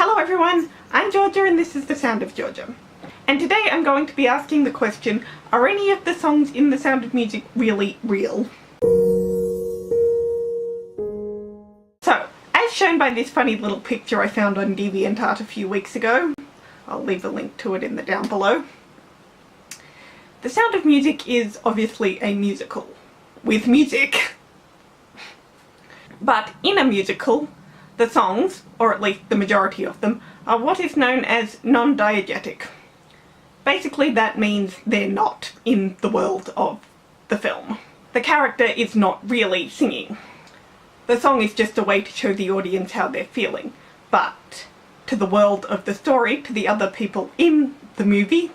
Hello everyone, I'm Georgia and this is The Sound of Georgia. And today I'm going to be asking the question, are any of the songs in The Sound of Music really real? So, as shown by this funny little picture I found on DeviantArt a few weeks ago, I'll leave a link to it in the down below. The Sound of Music is obviously a musical, with music. But in a musical, the songs, or at least the majority of them, are what is known as non-diegetic. Basically that means they're not in the world of the film. The character is not really singing. The song is just a way to show the audience how they're feeling, but to the world of the story, to the other people in the movie,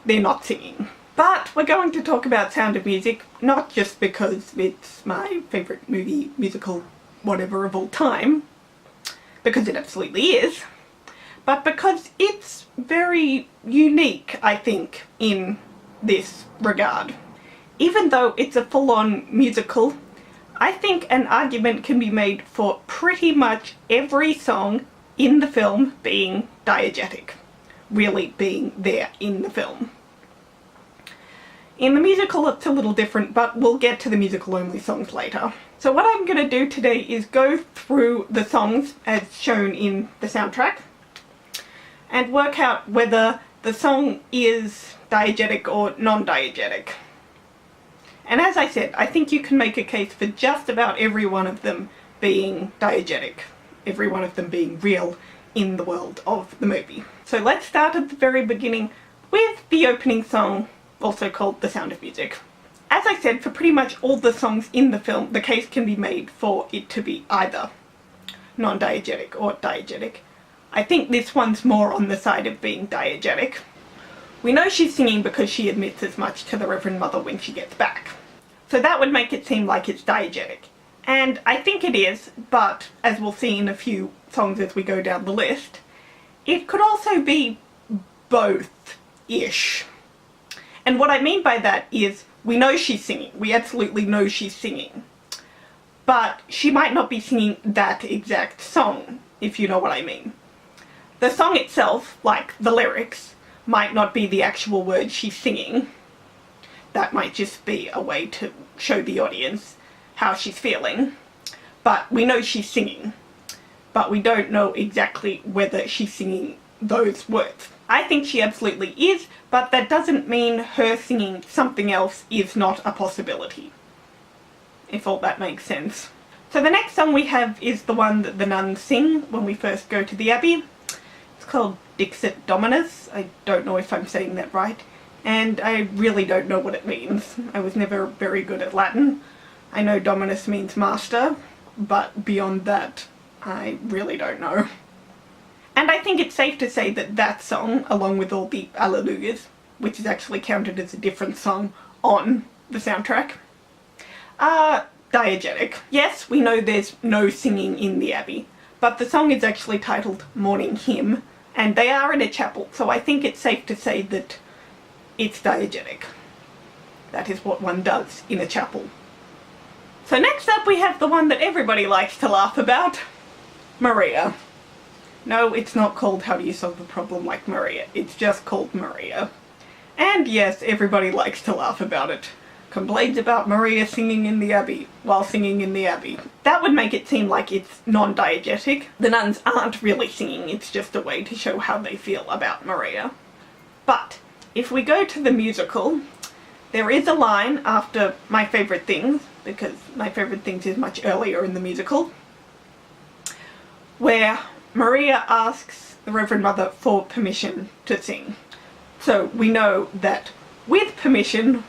they're not singing. But we're going to talk about Sound of Music, not just because it's my favourite movie, musical, whatever of all time, because it absolutely is, but because it's very unique, I think, in this regard. Even though it's a full-on musical, I think an argument can be made for pretty much every song in the film being diegetic, really being there in the film. In the musical it's a little different, but we'll get to the musical-only songs later. So what I'm going to do today is go through the songs as shown in the soundtrack and work out whether the song is diegetic or non-diegetic. And as I said, I think you can make a case for just about every one of them being diegetic, every one of them being real in the world of the movie. So let's start at the very beginning with the opening song, also called The Sound of Music. As I said, for pretty much all the songs in the film, the case can be made for it to be either non-diegetic or diegetic. I think this one's more on the side of being diegetic. We know she's singing because she admits as much to the Reverend Mother when she gets back. So that would make it seem like it's diegetic. And I think it is, but as we'll see in a few songs as we go down the list, it could also be both-ish. And what I mean by that is, we know she's singing, we absolutely know she's singing, but she might not be singing that exact song, if you know what I mean. The song itself, like the lyrics, might not be the actual words she's singing. That might just be a way to show the audience how she's feeling, but we know she's singing, but we don't know exactly whether she's singing those words. I think she absolutely is, but that doesn't mean her singing something else is not a possibility, if all that makes sense. So the next song we have is the one that the nuns sing when we first go to the Abbey. It's called Dixit Dominus. I don't know if I'm saying that right, and I really don't know what it means. I was never very good at Latin. I know Dominus means master, but beyond that, I really don't know. And I think it's safe to say that that song, along with all the Alleluias, which is actually counted as a different song on the soundtrack, are diegetic. Yes, we know there's no singing in the Abbey, but the song is actually titled Morning Hymn, and they are in a chapel, so I think it's safe to say that it's diegetic. That is what one does in a chapel. So next up we have the one that everybody likes to laugh about, Maria. No, it's not called How Do You Solve the Problem Like Maria, it's just called Maria. And yes, everybody likes to laugh about it. Complains about Maria singing in the Abbey, while singing in the Abbey. That would make it seem like it's non-diegetic. The nuns aren't really singing, it's just a way to show how they feel about Maria. But if we go to the musical, there is a line after My Favourite Things, because My Favourite Things is much earlier in the musical, where Maria asks the Reverend Mother for permission to sing. So we know that with permission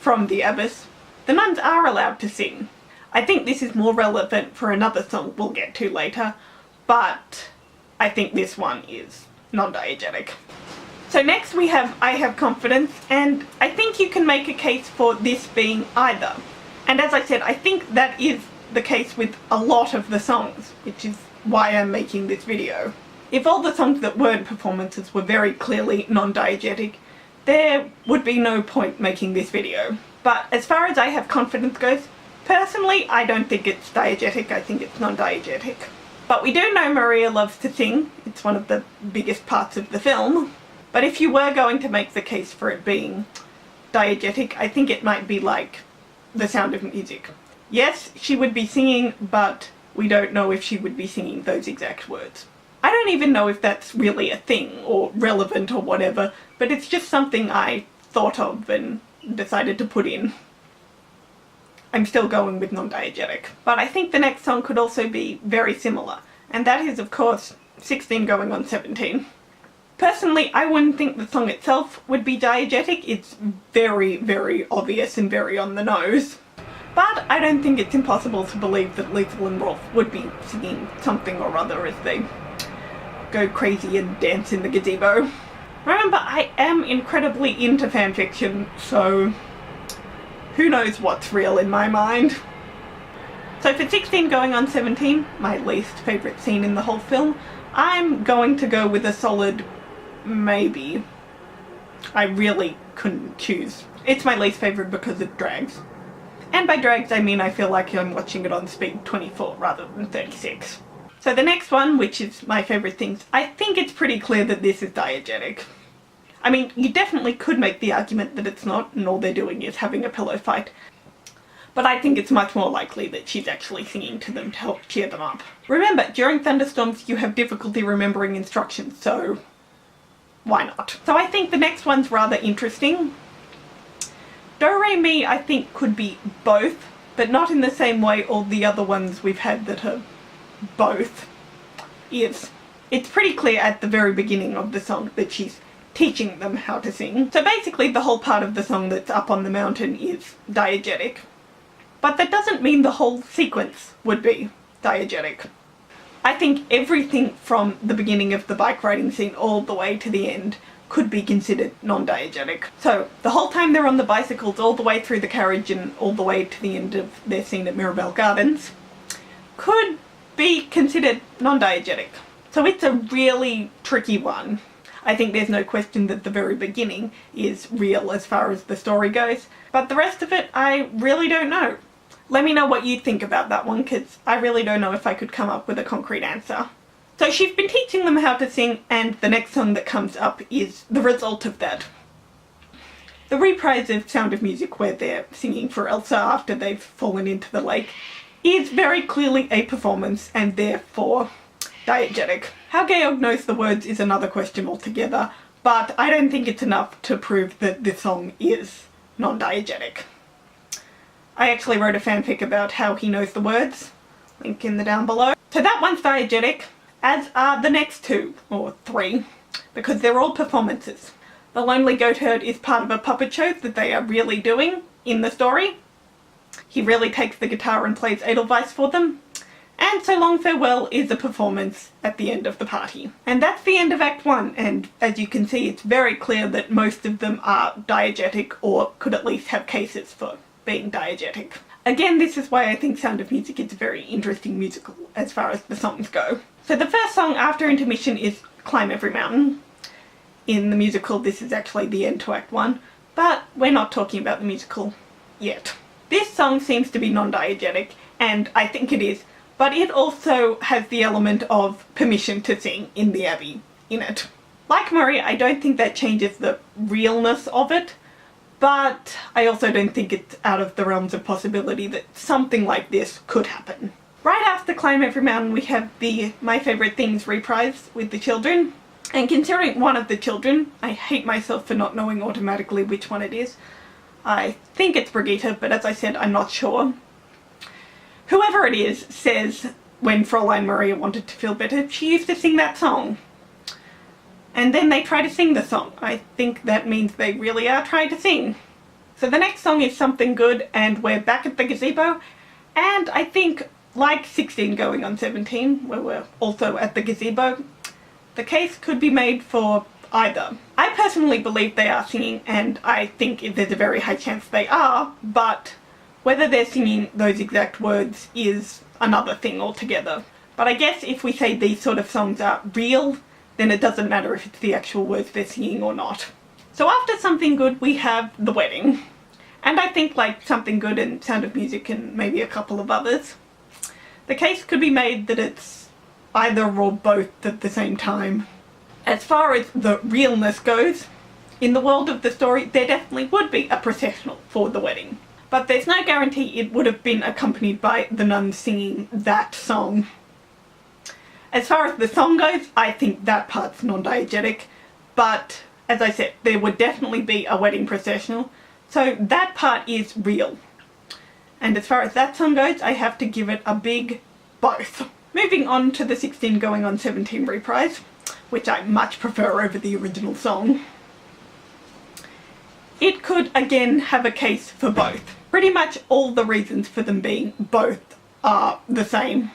from the abbess, the nuns are allowed to sing. I think this is more relevant for another song we'll get to later, but I think this one is non-diegetic. So next we have I Have Confidence, and I think you can make a case for this being either. And as I said, I think that is the case with a lot of the songs, which is why I'm making this video. If all the songs that weren't performances were very clearly non-diegetic, there would be no point making this video. But as far as I Have Confidence goes, personally I don't think it's diegetic, I think it's non-diegetic. But we do know Maria loves to sing. It's one of the biggest parts of the film. But if you were going to make the case for it being diegetic, I think it might be like The Sound of Music. Yes, she would be singing, but we don't know if she would be singing those exact words. I don't even know if that's really a thing or relevant or whatever, but it's just something I thought of and decided to put in. I'm still going with non-diegetic. But I think the next song could also be very similar, and that is, of course, 16 Going on 17. Personally, I wouldn't think the song itself would be diegetic. It's very, very obvious and very on the nose. But I don't think it's impossible to believe that Liesl and Rolf would be singing something or other as they go crazy and dance in the gazebo. Remember, I am incredibly into fanfiction, so who knows what's real in my mind. So for 16 Going on 17, my least favourite scene in the whole film, I'm going to go with a solid maybe. I really couldn't choose. It's my least favourite because it drags. And by drags I mean I feel like I'm watching it on speed 24 rather than 36. So the next one, which is my favourite things, I think it's pretty clear that this is diegetic. I mean, you definitely could make the argument that it's not and all they're doing is having a pillow fight. But I think it's much more likely that she's actually singing to them to help cheer them up. Remember, during thunderstorms you have difficulty remembering instructions, so why not? So I think the next one's rather interesting. Do Re Mi I think could be both, but not in the same way all the other ones we've had that are both is. It's pretty clear at the very beginning of the song that she's teaching them how to sing. So basically the whole part of the song that's up on the mountain is diegetic. But that doesn't mean the whole sequence would be diegetic. I think everything from the beginning of the bike riding scene all the way to the end could be considered non-diegetic. So the whole time they're on the bicycles, all the way through the carriage and all the way to the end of their scene at Mirabelle Gardens could be considered non-diegetic. So it's a really tricky one. I think there's no question that the very beginning is real as far as the story goes, but the rest of it I really don't know. Let me know what you think about that one, because I really don't know if I could come up with a concrete answer. So she's been teaching them how to sing, and the next song that comes up is the result of that. The reprise of Sound of Music, where they're singing for Elsa after they've fallen into the lake, is very clearly a performance and therefore diegetic. How Georg knows the words is another question altogether, but I don't think it's enough to prove that this song is non-diegetic. I actually wrote a fanfic about how he knows the words, link in the down below. So that one's diegetic, as are the next two, or three, because they're all performances. The Lonely Goatherd is part of a puppet show that they are really doing in the story. He really takes the guitar and plays Edelweiss for them. And So Long Farewell is a performance at the end of the party. And that's the end of Act 1, and as you can see it's very clear that most of them are diegetic or could at least have cases for being diegetic. Again, this is why I think Sound of Music is a very interesting musical as far as the songs go. So the first song after intermission is Climb Every Mountain. In the musical this is actually the end to Act 1, but we're not talking about the musical yet. This song seems to be non-diegetic, and I think it is, but it also has the element of permission to sing in the Abbey in it. Like Maria, I don't think that changes the realness of it, but I also don't think it's out of the realms of possibility that something like this could happen. Right after Climb Every Mountain we have the My Favourite Things reprise with the children, and considering one of the children, I hate myself for not knowing automatically which one it is. I think it's Brigitte, but as I said, I'm not sure. Whoever it is says when Fräulein Maria wanted to feel better, she used to sing that song. And then they try to sing the song. I think that means they really are trying to sing. So the next song is Something Good, and we're back at the gazebo, and I think, like 16 Going on 17, where we're also at the gazebo, the case could be made for either. I personally believe they are singing, and I think there's a very high chance they are, but whether they're singing those exact words is another thing altogether. But I guess if we say these sort of songs are real, then it doesn't matter if it's the actual words they're singing or not. So after Something Good we have The Wedding. And I think, like Something Good and Sound of Music and maybe a couple of others, the case could be made that it's either or both at the same time. As far as the realness goes, in the world of the story, there definitely would be a processional for the wedding. But there's no guarantee it would have been accompanied by the nuns singing that song. As far as the song goes, I think that part's non-diegetic, but as I said, there would definitely be a wedding processional, so that part is real. And as far as that song goes, I have to give it a big both. Moving on to the 16 Going on 17 reprise, which I much prefer over the original song. It could again have a case for both. Pretty much all the reasons for them being both are the same.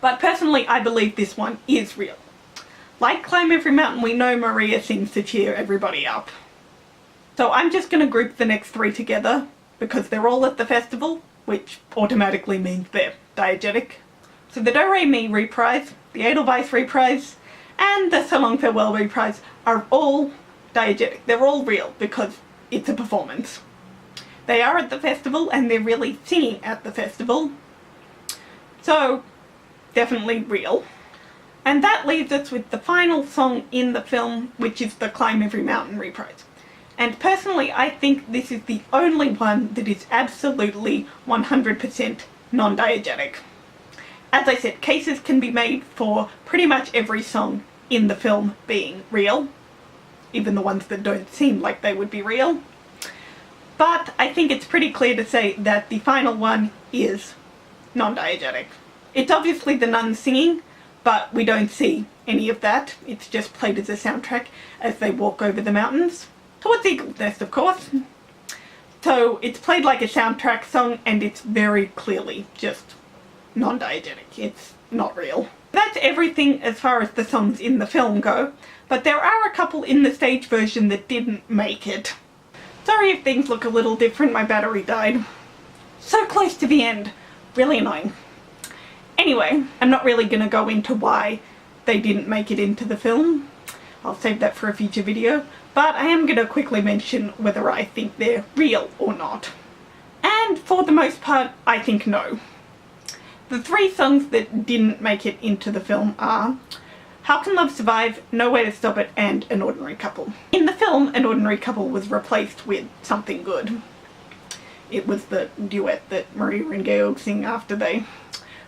But personally, I believe this one is real. Like Climb Every Mountain, we know Maria sings to cheer everybody up. So I'm just going to group the next three together because they're all at the festival, which automatically means they're diegetic. So the Do Re Mi reprise, the Edelweiss reprise, and the So Long Farewell reprise are all diegetic. They're all real because it's a performance. They are at the festival and they're really singing at the festival. So, definitely real. And that leaves us with the final song in the film, which is the Climb Every Mountain reprise. And personally, I think this is the only one that is absolutely 100% non-diegetic. As I said, cases can be made for pretty much every song in the film being real, even the ones that don't seem like they would be real. But I think it's pretty clear to say that the final one is non-diegetic. It's obviously the nuns singing, but we don't see any of that. It's just played as a soundtrack as they walk over the mountains. Towards Eagle's Nest, of course. So it's played like a soundtrack song and it's very clearly just non-diegetic. It's not real. That's everything as far as the songs in the film go, but there are a couple in the stage version that didn't make it. Sorry if things look a little different, my battery died. So close to the end. Really annoying. Anyway, I'm not really going to go into why they didn't make it into the film. I'll save that for a future video, but I am going to quickly mention whether I think they're real or not. And for the most part, I think no. The three songs that didn't make it into the film are How Can Love Survive, No Way to Stop It, and An Ordinary Couple. In the film, An Ordinary Couple was replaced with Something Good. It was the duet that Maria and Georg sing after they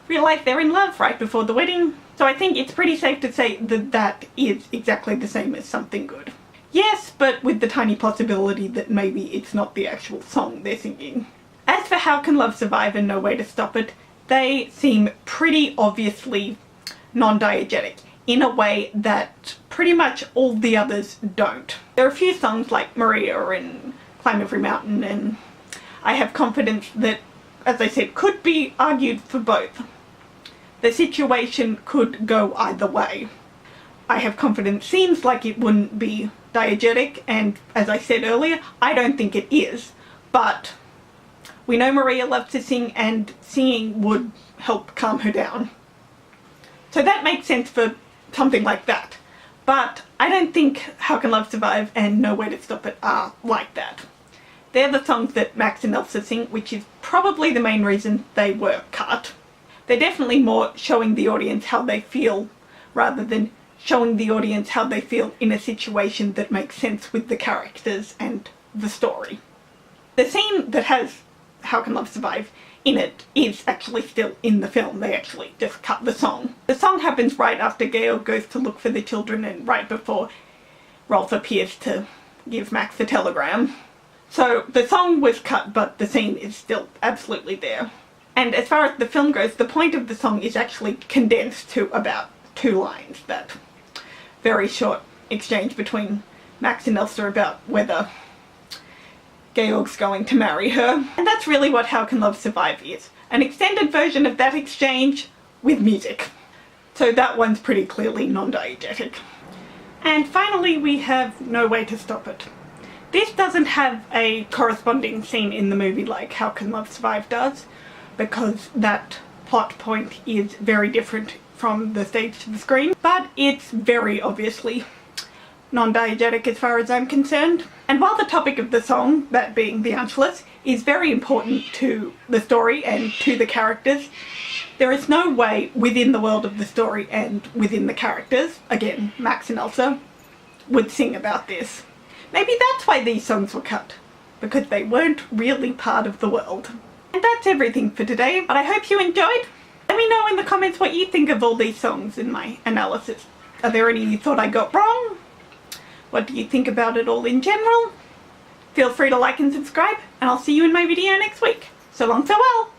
realise they're in love right before the wedding. So I think it's pretty safe to say that that is exactly the same as Something Good. Yes, but with the tiny possibility that maybe it's not the actual song they're singing. As for How Can Love Survive and No Way to Stop It, they seem pretty obviously non-diegetic in a way that pretty much all the others don't. There are a few songs like Maria and Climb Every Mountain, and I have confidence that, as I said, could be argued for both. The situation could go either way. I have confidence seems like it wouldn't be diegetic, and as I said earlier, I don't think it is, but we know Maria loves to sing and singing would help calm her down. So that makes sense for something like that. But I don't think How Can Love Survive and No Way to Stop It are like that. They're the songs that Max and Elsa sing, which is probably the main reason they were cut. They're definitely more showing the audience how they feel rather than showing the audience how they feel in a situation that makes sense with the characters and the story. The scene that has How Can Love Survive in it is actually still in the film. They actually just cut the song. The song happens right after Georg goes to look for the children and right before Rolf appears to give Max the telegram. So the song was cut, but the scene is still absolutely there. And as far as the film goes, the point of the song is actually condensed to about 2 lines. That very short exchange between Max and Elsa about whether Georg's going to marry her. And that's really what How Can Love Survive is. An extended version of that exchange with music. So that one's pretty clearly non-diegetic. And finally we have No Way to Stop It. This doesn't have a corresponding scene in the movie like How Can Love Survive does, because that plot point is very different from the stage to the screen, but it's very obviously non-diegetic as far as I'm concerned. And while the topic of the song, that being the Angelus, is very important to the story and to the characters, there is no way within the world of the story and within the characters, again, Max and Elsa, would sing about this. Maybe that's why these songs were cut, because they weren't really part of the world. And that's everything for today, but I hope you enjoyed. Let me know in the comments what you think of all these songs in my analysis. Are there any you thought I got wrong? What do you think about it all in general? Feel free to like and subscribe, and I'll see you in my video next week. So long, so well!